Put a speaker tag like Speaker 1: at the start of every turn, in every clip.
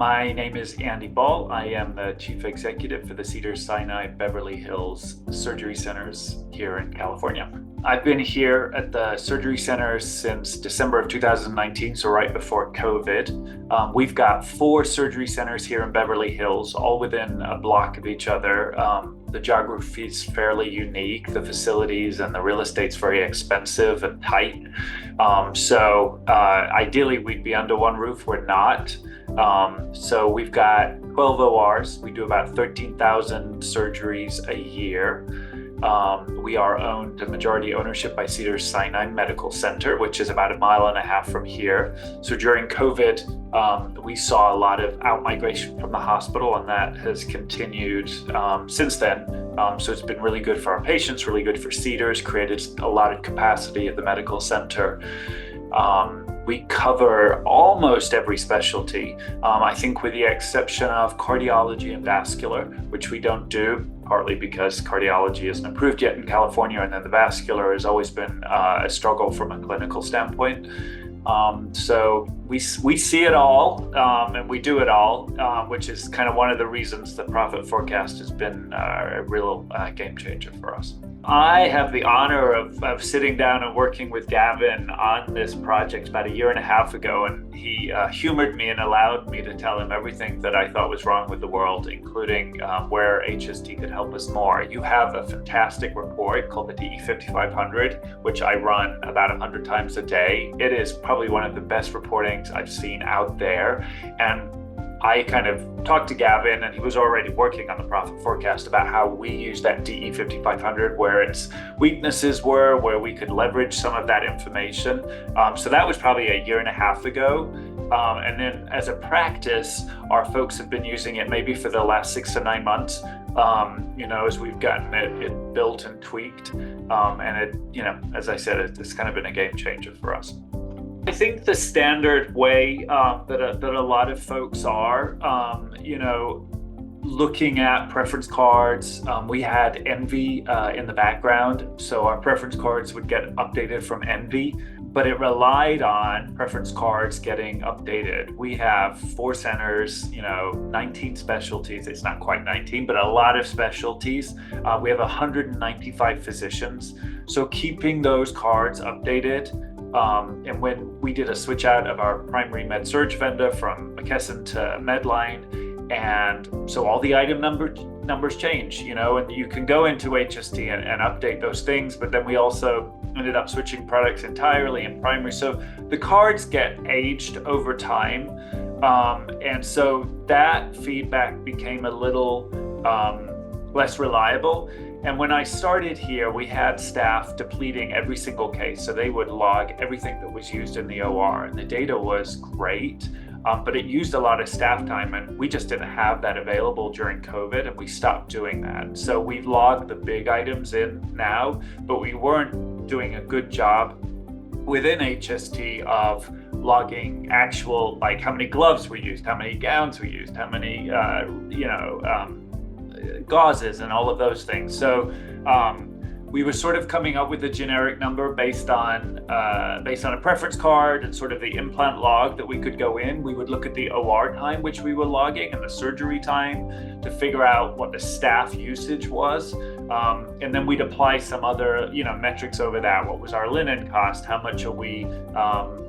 Speaker 1: My name is Andy Ball. I am the Chief Executive for the Cedar Sinai Beverly Hills Surgery Centers here in California. I've been here at the Surgery Center since December of 2019, so right before COVID. We've got 4 surgery centers here in Beverly Hills, all within a block of each other. The geography is fairly unique. The facilities and the real estate's very expensive and tight. Ideally, we'd be under one roof. We're not. So we've got 12 ORs. We do about 13,000 surgeries a year. We are owned, a majority ownership by Cedar Sinai Medical Center, which is about 1.5 miles from here. So during COVID, we saw a lot of out-migration from the hospital, and that has continued since then. So it's been really good for our patients, really good for Cedars, created a lot of capacity at the medical center. We cover almost every specialty, I think with the exception of cardiology and vascular, which we don't do, partly because cardiology isn't approved yet in California, and then the vascular has always been a struggle from a clinical standpoint. So we see it all, and we do it all, which is kind of one of the reasons the profit forecast has been a real game changer for us. I have the honor of sitting down and working with Gavin on this project about 1.5 years ago, and he humored me and allowed me to tell him everything that I thought was wrong with the world, including where HST could help us more. You have a fantastic report called the DE 5500, which I run about 100 times a day. It is probably one of the best reportings I've seen out there, and I kind of talked to Gavin, and he was already working on the profit forecast about how we use that DE 5500, where its weaknesses were, where we could leverage some of that information. So that was probably 1.5 years ago. And then as a practice, our folks have been using it maybe for the last 6 to 9 months, as we've gotten it built and tweaked. And as I said, it's kind of been a game changer for us. I think the standard way that a lot of folks are, looking at preference cards, we had Envy in the background, so our preference cards would get updated from Envy, but it relied on preference cards getting updated. We have 4 centers, 19 specialties. It's not quite 19, but a lot of specialties. We have 195 physicians, so keeping those cards updated. And when we did a switch out of our primary med surg vendor from McKesson to Medline, and so all the item numbers change, and you can go into HST and update those things, but then we also ended up switching products entirely in primary. So the cards get aged over time. And so that feedback became a little less reliable. And when I started here, we had staff depleting every single case. So they would log everything that was used in the OR, and the data was great, but it used a lot of staff time, and we just didn't have that available during COVID, and we stopped doing that. So we've logged the big items in now, but we weren't doing a good job within HST of logging actual, like how many gloves we used, how many gowns we used, how many, gauzes and all of those things. So we were sort of coming up with a generic number based on a preference card and sort of the implant log that we could go in. We would look at the OR time, which we were logging, and the surgery time to figure out what the staff usage was. And then we'd apply some other, metrics over that. What was our linen cost? How much are we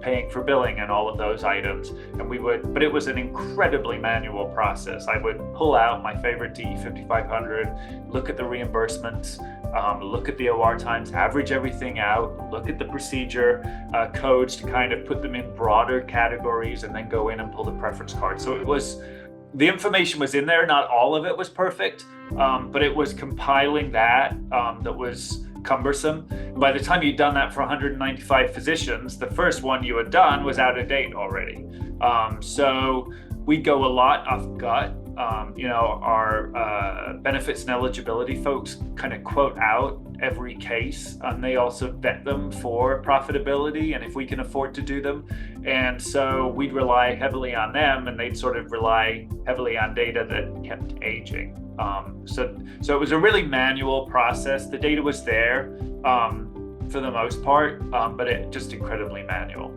Speaker 1: paying for billing and all of those items? And but it was an incredibly manual process. I would pull out my favorite DE 5500, look at the reimbursements, look at the OR times, average everything out, look at the procedure codes to kind of put them in broader categories, and then go in and pull the preference card. So the information was in there. Not all of it was perfect, but it was compiling that was cumbersome. By the time you'd done that for 195 physicians, the first one you had done was out of date already. So we'd go a lot off gut. Our benefits and eligibility folks kind of quote out every case, and they also vet them for profitability and if we can afford to do them. And so we'd rely heavily on them, and they'd sort of rely heavily on data that kept aging. So it was a really manual process. The data was there for the most part, but it just incredibly manual.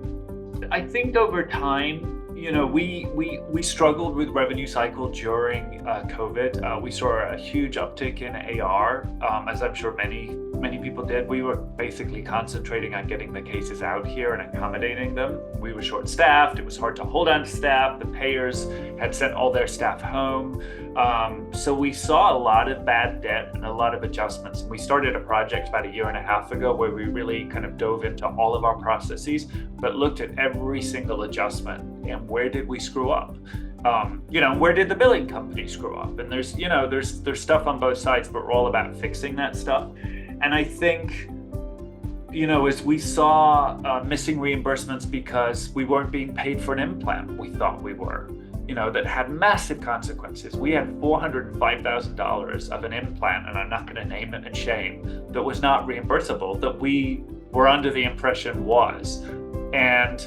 Speaker 1: I think over time, we struggled with revenue cycle during COVID. We saw a huge uptick in AR, as I'm sure many people did. We were basically concentrating on getting the cases out here and accommodating them. We were short-staffed. It was hard to hold on to staff. The payers had sent all their staff home. So we saw a lot of bad debt and a lot of adjustments. We started a project about 1.5 years ago where we really kind of dove into all of our processes, but looked at every single adjustment and where did we screw up? Where did the billing company screw up? And there's stuff on both sides, but we're all about fixing that stuff. And I think, as we saw missing reimbursements because we weren't being paid for an implant we thought we were, that had massive consequences. We had $405,000 of an implant, and I'm not going to name it in shame, that was not reimbursable, that we were under the impression was. And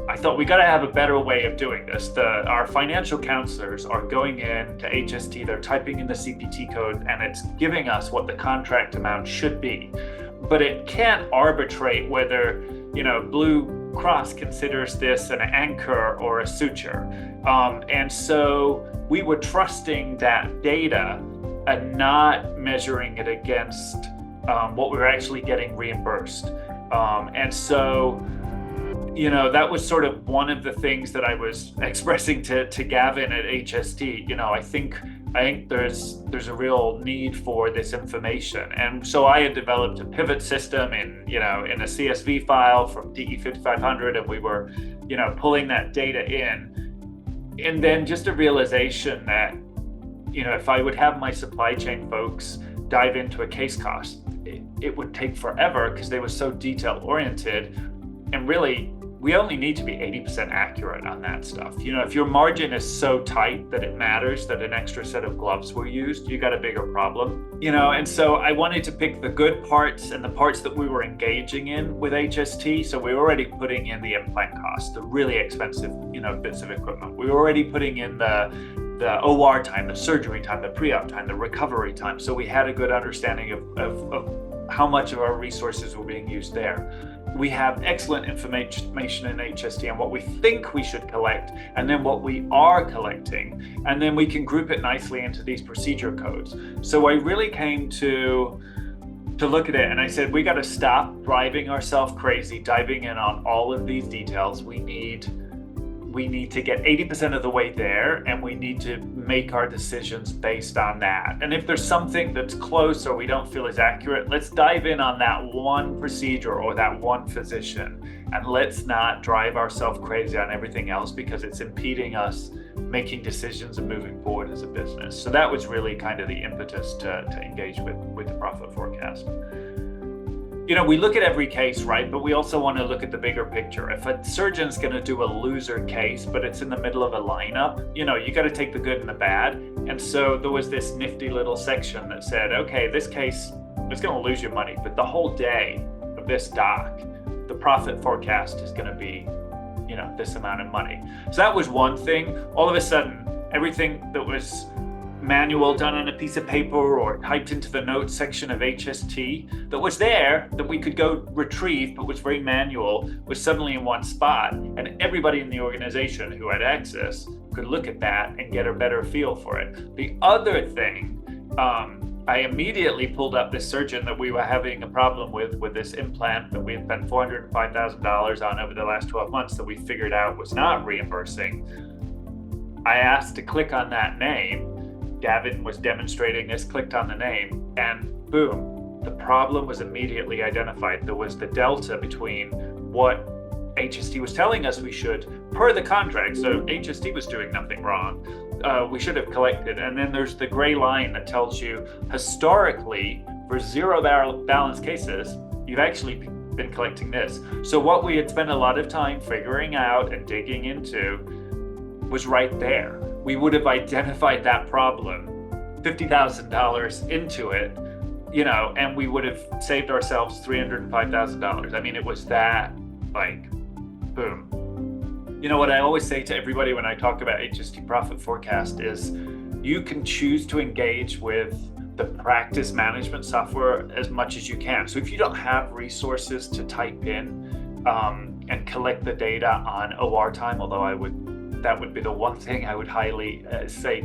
Speaker 1: I thought we got to have a better way of doing this. Our financial counselors are going in to HST, they're typing in the CPT code, and it's giving us what the contract amount should be. But it can't arbitrate whether, Blue Cross considers this an anchor or a suture. And so we were trusting that data and not measuring it against what we were actually getting reimbursed. And so that was sort of one of the things that I was expressing to Gavin at HST. I think there's a real need for this information. And so I had developed a pivot system in a CSV file from DE 5500, and we were, pulling that data in. And then just a realization that, if I would have my supply chain folks dive into a case cost, it would take forever because they were so detail oriented. And really, we only need to be 80% accurate on that stuff. If your margin is so tight that it matters that an extra set of gloves were used, you got a bigger problem. And so I wanted to pick the good parts and the parts that we were engaging in with HST. So we were already putting in the implant cost, the really expensive, bits of equipment. We were already putting in the OR time, the surgery time, the pre-op time, the recovery time. So we had a good understanding of how much of our resources were being used there. We have excellent information in HST on what we think we should collect and then what we are collecting. And then we can group it nicely into these procedure codes. So I really came to look at it and I said, we got to stop driving ourselves crazy, diving in on all of these details. We need to get 80% of the way there, and we need to make our decisions based on that. And if there's something that's close or we don't feel is accurate, let's dive in on that one procedure or that one physician, and let's not drive ourselves crazy on everything else because it's impeding us making decisions and moving forward as a business. So that was really kind of the impetus to engage with the profit forecast. We look at every case, right? But we also want to look at the bigger picture. If a surgeon's going to do a loser case, but it's in the middle of a lineup, you got to take the good and the bad. And so there was this nifty little section that said, okay, this case is going to lose you money, but the whole day of this doc, the profit forecast is going to be, this amount of money. So that was one thing. All of a sudden, everything that was manual done on a piece of paper or typed into the notes section of HST that was there that we could go retrieve but was very manual was suddenly in one spot, and everybody in the organization who had access could look at that and get a better feel for it. The other thing, I immediately pulled up this surgeon that we were having a problem with this implant that we had spent $405,000 on over the last 12 months that we figured out was not reimbursing. I asked to click on that name. Gavin was demonstrating this, clicked on the name, and boom, the problem was immediately identified. There was the delta between what HST was telling us we should, per the contract, so HST was doing nothing wrong. We should have collected. And then there's the gray line that tells you, historically, for zero balance cases, you've actually been collecting this. So what we had spent a lot of time figuring out and digging into was right there. We would have identified that problem, $50,000 into it, and we would have saved ourselves $305,000. I mean, it was that, boom. What I always say to everybody when I talk about HST profit forecast is you can choose to engage with the practice management software as much as you can. So if you don't have resources to type in, and collect the data on OR time, although that would be the one thing I would highly say,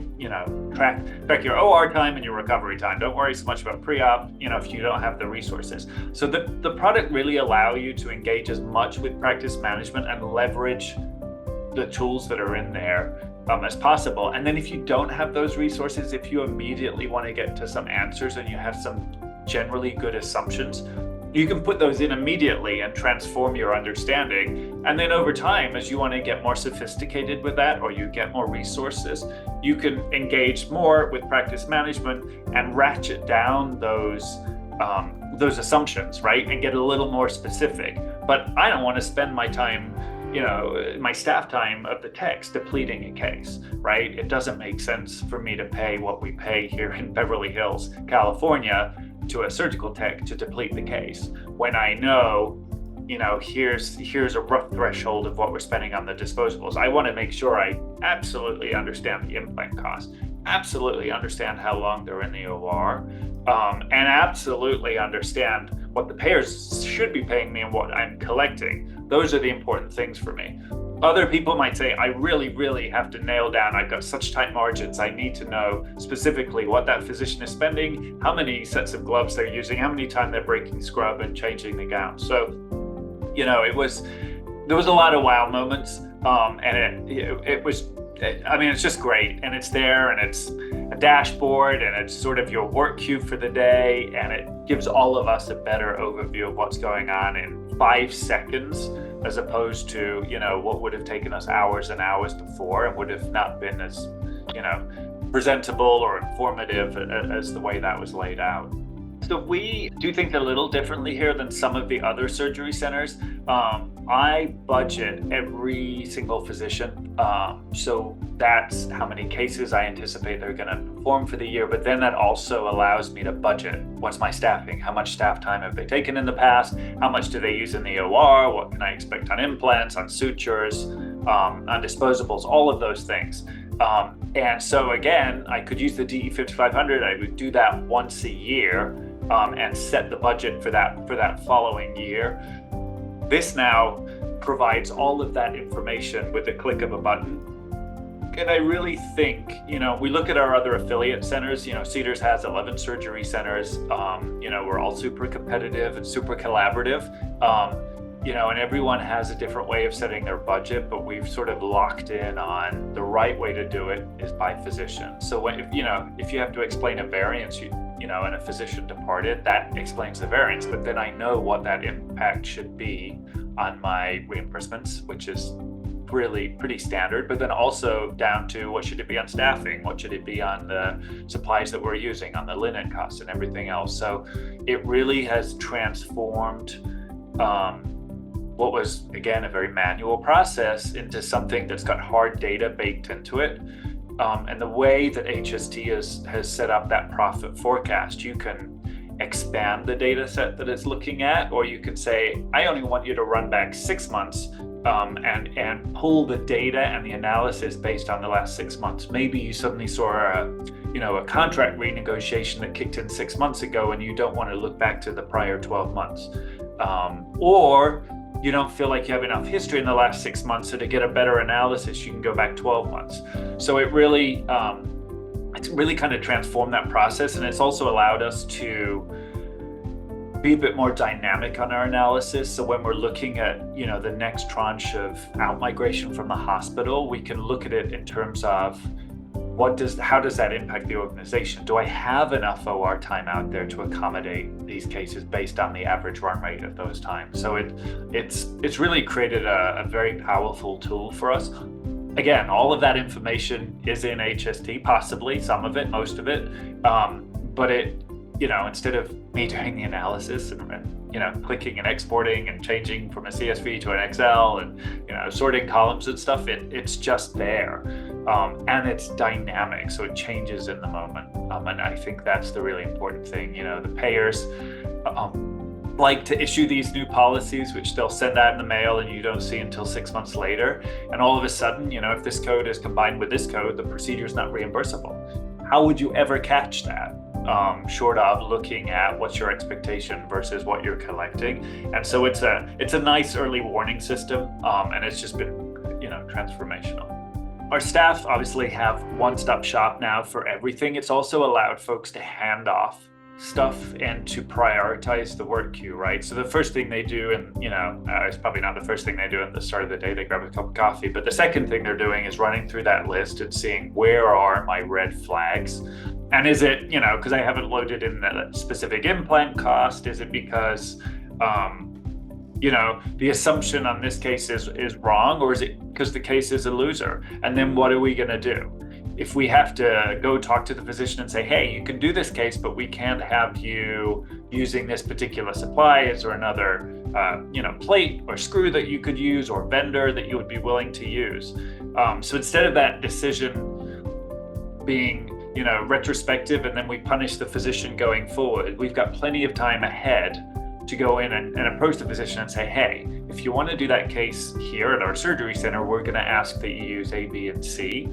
Speaker 1: track your OR time and your recovery time. Don't worry so much about pre-op, if you don't have the resources. So the product really allow you to engage as much with practice management and leverage the tools that are in there as possible. And then if you don't have those resources, if you immediately want to get to some answers and you have some generally good assumptions, you can put those in immediately and transform your understanding. And then over time, as you want to get more sophisticated with that, or you get more resources, you can engage more with practice management and ratchet down those assumptions, right? And get a little more specific. But I don't want to spend my time, my staff time of the techs depleting a case, right? It doesn't make sense for me to pay what we pay here in Beverly Hills, California, to a surgical tech to deplete the case, when I know, here's a rough threshold of what we're spending on the disposables. I want to make sure I absolutely understand the implant cost, absolutely understand how long they're in the OR, and absolutely understand what the payers should be paying me and what I'm collecting. Those are the important things for me. Other people might say, I really, really have to nail down, I've got such tight margins, I need to know specifically what that physician is spending, how many sets of gloves they're using, how many times they're breaking scrub and changing the gown. So, there was a lot of wow moments, and it's just great, and it's there, and it's a dashboard, and it's sort of your work queue for the day, and it gives all of us a better overview of what's going on in 5 seconds, as opposed to, what would have taken us hours and hours before and would have not been as, presentable or informative as the way that was laid out. So we do think a little differently here than some of the other surgery centers. I budget every single physician. So that's how many cases I anticipate they're going to perform for the year. But then that also allows me to budget. What's my staffing? How much staff time have they taken in the past? How much do they use in the OR? What can I expect on implants, on sutures, on disposables, all of those things. And so again, I could use the DE 5500. I would do that once a year and set the budget for that following year. This now provides all of that information with the click of a button. And I really think, we look at our other affiliate centers, Cedars has 11 surgery centers. We're all super competitive and super collaborative. And everyone has a different way of setting their budget, but we've sort of locked in on the right way to do it is by physician. So if you have to explain a variance, and a physician departed, that explains the variance, but then I know what that impact should be on my reimbursements, which is really pretty standard, but then also down to what should it be on staffing, what should it be on the supplies that we're using, on the linen costs and everything else. So it really has transformed what was, again, a very manual process into something that's got hard data baked into it. And the way that HST has set up that profit forecast, you can expand the data set that it's looking at, or you could say, I only want you to run back 6 months and pull the data and the analysis based on the last 6 months. Maybe you suddenly saw a contract renegotiation that kicked in 6 months ago and you don't want to look back to the prior 12 months. Or you don't feel like you have enough history in the last 6 months, so to get a better analysis, you can go back 12 months. So it's really kind of transformed that process, and it's also allowed us to be a bit more dynamic on our analysis. So when we're looking at, the next tranche of out-migration from the hospital, we can look at it in terms of how does that impact the organization? Do I have enough OR time out there to accommodate these cases based on the average run rate of those times? So it's really created a very powerful tool for us. Again, all of that information is in HST, possibly some of it, most of it, but it, instead of me doing the analysis and clicking and exporting and changing from a CSV to an Excel and sorting columns and stuff, it's just there. And it's dynamic, so it changes in the moment. And I think that's the really important thing. The payers like to issue these new policies, which they'll send out in the mail and you don't see until 6 months later. And all of a sudden, if this code is combined with this code, the procedure is not reimbursable. How would you ever catch that? short of looking at what's your expectation versus what you're collecting. And so it's a nice early warning system, and it's just been, transformational. Our staff obviously have one-stop shop now for everything. It's also allowed folks to hand off stuff and to prioritize the work queue, right? So the first thing they do, and it's probably not the first thing they do at the start of the day, they grab a cup of coffee, but the second thing they're doing is running through that list and seeing where are my red flags. And is it, because I haven't loaded in the specific implant cost? Is it because, the assumption on this case is wrong, or is it because the case is a loser? And then what are we going to do? If we have to go talk to the physician and say, hey, you can do this case, but we can't have you using this particular supply, is there another, plate or screw that you could use or vendor that you would be willing to use? So instead of that decision being retrospective and then we punish the physician going forward, we've got plenty of time ahead to go in and approach the physician and say, hey, if you want to do that case here at our surgery center, we're going to ask that you use A, B, and C.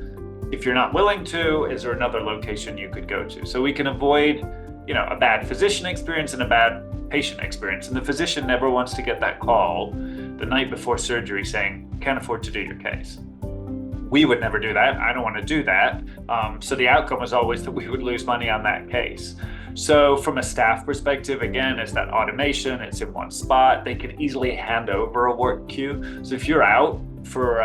Speaker 1: If you're not willing to, is there another location you could go to? So we can avoid, a bad physician experience and a bad patient experience. And the physician never wants to get that call the night before surgery saying, can't afford to do your case. We would never do that. I don't want to do that. So the outcome was always that we would lose money on that case. So from a staff perspective, again, it's that automation, it's in one spot. They can easily hand over a work queue. So if you're out for,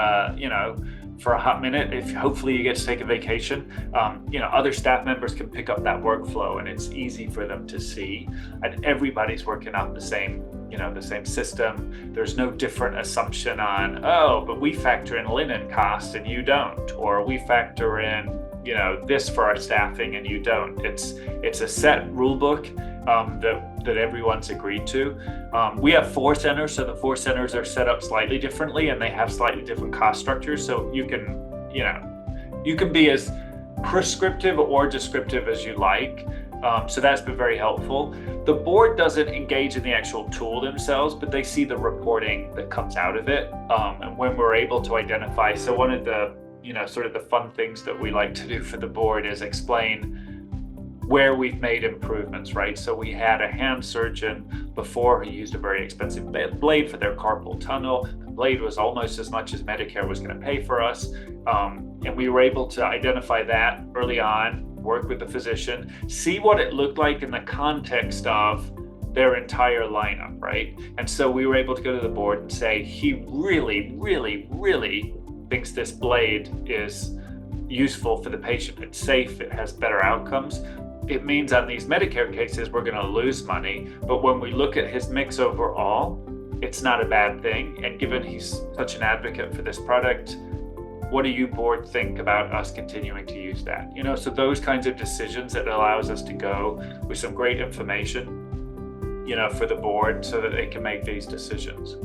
Speaker 1: for a hot minute, if hopefully you get to take a vacation, other staff members can pick up that workflow and it's easy for them to see. And everybody's working off the same system. There's no different assumption on, but we factor in linen cost and you don't, or we factor in, this for our staffing and you don't. It's a set rule book that everyone's agreed to. We have 4 centers, so the 4 centers are set up slightly differently and they have slightly different cost structures. So you can be as prescriptive or descriptive as you like. So that's been very helpful. The board doesn't engage in the actual tool themselves, but they see the reporting that comes out of it. And when we're able to identify, so one of the, sort of the fun things that we like to do for the board is explain where we've made improvements, right? So we had a hand surgeon before who used a very expensive blade for their carpal tunnel. The blade was almost as much as Medicare was going to pay for us. And we were able to identify that early on, work with the physician, see what it looked like in the context of their entire lineup, right? And so we were able to go to the board and say, he really, really, really thinks this blade is useful for the patient. It's safe, it has better outcomes. It means on these Medicare cases, we're going to lose money. But when we look at his mix overall, it's not a bad thing. And given he's such an advocate for this product, what do you board think about us continuing to use that? So those kinds of decisions, it allows us to go with some great information, for the board so that they can make these decisions.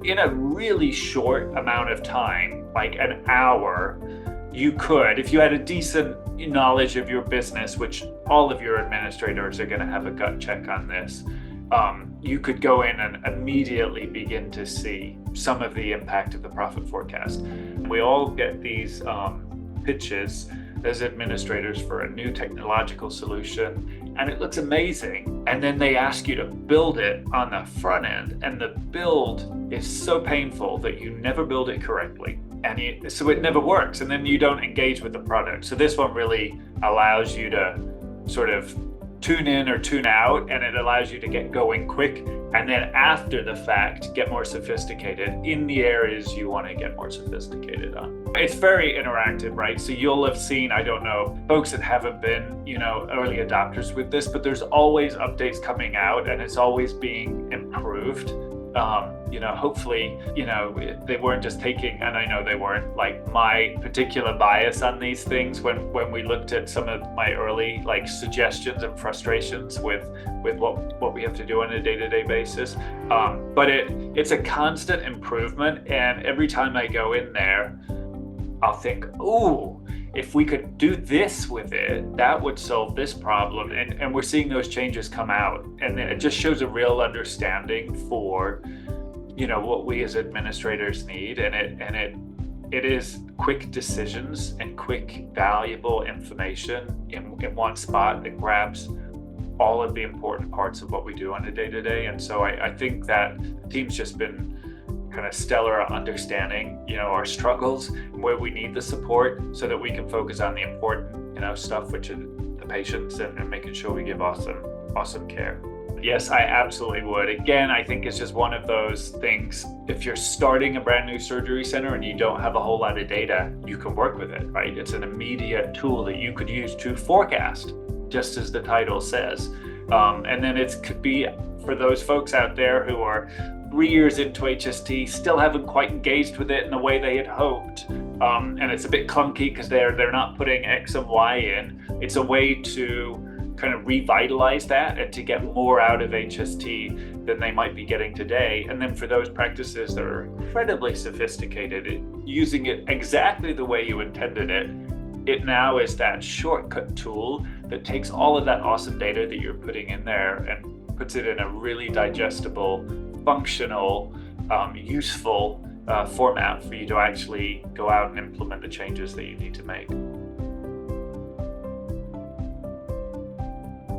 Speaker 1: In a really short amount of time, like an hour, you could, if you had a decent knowledge of your business, which all of your administrators are going to have a gut check on this, you could go in and immediately begin to see some of the impact of the profit forecast. We all get these pitches as administrators for a new technological solution, and it looks amazing. And then they ask you to build it on the front end, and the build is so painful that you never build it correctly. And so it never works, and then you don't engage with the product. So this one really allows you to sort of tune in or tune out, and it allows you to get going quick, and then after the fact get more sophisticated in the areas you want to get more sophisticated on. It's very interactive, right? So you'll have seen, I don't know, folks that haven't been early adopters with this, but there's always updates coming out and it's always being improved. Hopefully, they weren't just taking, and I know they weren't, like my particular bias on these things when we looked at some of my early suggestions and frustrations with what we have to do on a day-to-day basis. But it's a constant improvement, and every time I go in there, I'll think, ooh, if we could do this with it, that would solve this problem. And we're seeing those changes come out. And it just shows a real understanding for, what we as administrators need. And it it is quick decisions and quick, valuable information in one spot that grabs all of the important parts of what we do on a day-to-day. And so I think that the team's just been kind of stellar at understanding, our struggles, where we need the support so that we can focus on the important, stuff, which is the patients, and making sure we give awesome care. Yes, I absolutely would. Again, I think it's just one of those things. If you're starting a brand new surgery center and you don't have a whole lot of data, you can work with it, right? It's an immediate tool that you could use to forecast, just as the title says. And then it could be for those folks out there who are 3 years into HST, still haven't quite engaged with it in the way they had hoped. And it's a bit clunky because they're not putting X and Y in. It's a way to kind of revitalize that and to get more out of HST than they might be getting today. And then for those practices that are incredibly sophisticated, using it exactly the way you intended it, it now is that shortcut tool that takes all of that awesome data that you're putting in there and puts it in a really digestible, functional, useful format for you to actually go out and implement the changes that you need to make.